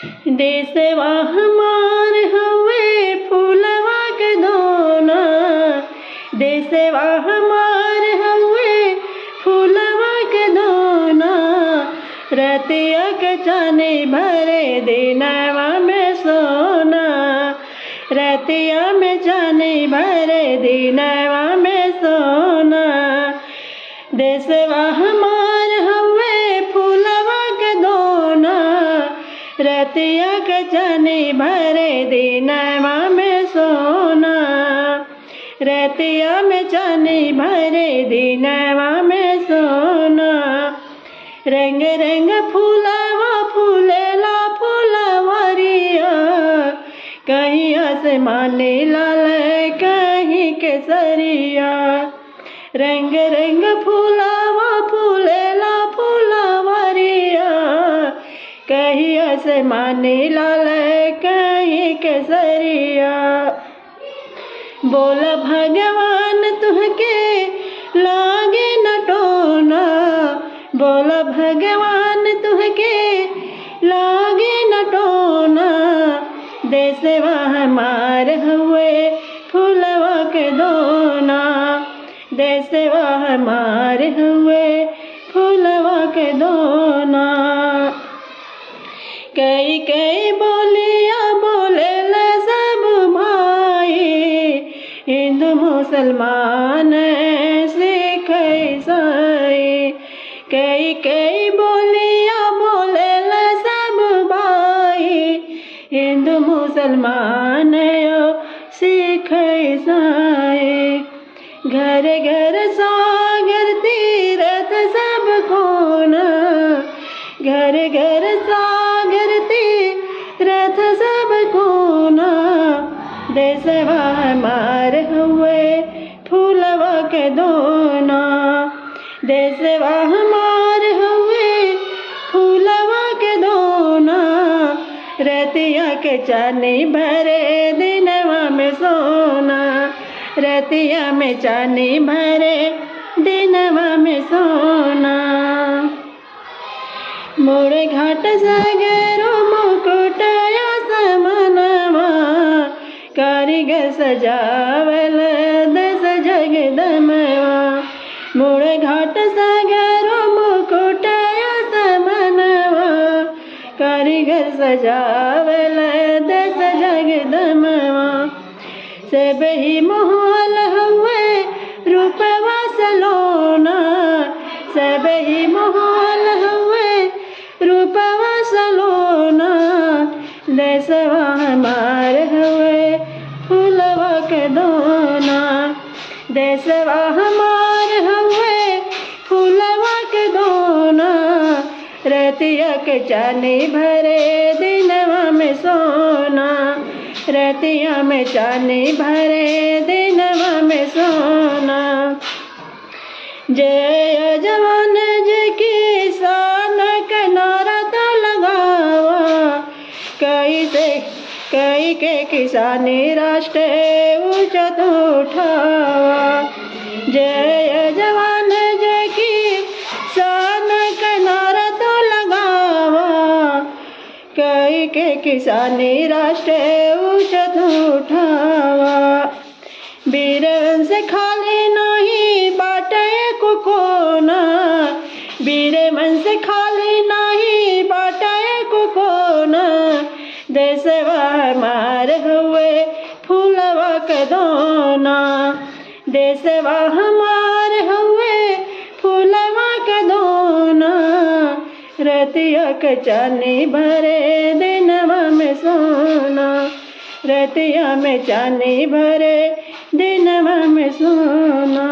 देशवा हमार हवे फूलवा के दोना, देशवा हमार हवे फूलवा के दोना। रतिया के चानी भरे दिनवा में सोना, रतिया में चानी भरे दिनवा में सोना। देशवा हमार हवे फूलवा के दोना, रतिया के चानी भरे दिनवा में सोना, रतिया में चानी भरे दिनवा में सोना। रंग रंग फूलवा फूलेला फूलवरिया, कहीं आसमानी लाल कहीं केसरिया। रंग रंग फूलवा फूलेला फूलवरिया, कहीं आसमानी लाल कहीं केसरिया। बोल भगवान तुहके लागे न टोना, बोल भगवान तुहके लागे न टोना। देशवा हमार हुए फूलवा के दोना, देशवा हमार हुए फूलवा के दोना। कई कई बोलिया बोलेल सब भाई, हिंदू मुसलमान सिख ईसाई। कई कई बोलिया बोलेल सब भाई, हिंदू मुसलमान सिख ईसाई। घर घर सागर तीरथ सब खोना, घर घर सागर तीरथ सब खोना। देशवा हमार हुए फूलवा के दोना, देशवा हमार हुए फूलवा के दोना। रतिया के चानी भरे दिनवा में सोना, रतिया में चानी भरे दिनवा में सोना। मोरे घाट सागरो मुकुटया समनवा, कारीगर सजावल दस जगदमवा। मोरे घाट सागरो मुकुटया समनवा, कारीगर सजावल दस जगदमवा। सब ही मोहल हुए रूपवा सलोना, सब ही मोहल हुए रूपवा सलोना। देशवा हमार हुए फूलवा के दोना, देशवा हमार हुए फूलवा के दोना। रतिया के चानी भरे दिनवा में सोना, रतिया में चानी भरे दिनवा में सोना। जय जवान जय किसान का नारा तो लगावा, कई के किसानी राष्ट्र ऊंचा तो उठावा। जय जवान जय किसान का नारा तो लगावा, कई के किसानी राष्ट्र ऊंचा तो उठावा। वीरवन से खाली नहीं बाटे को कोना, वीरवन से खाली नहीं बाटे को कोना। देशवा हमार हुए फूलवा के दोना, देशवा हमार हुए फूलवा के दोना। रतिया के चानी भरे दिनवा में सोना, रतिया में चानी भरे दिनवा में सोना।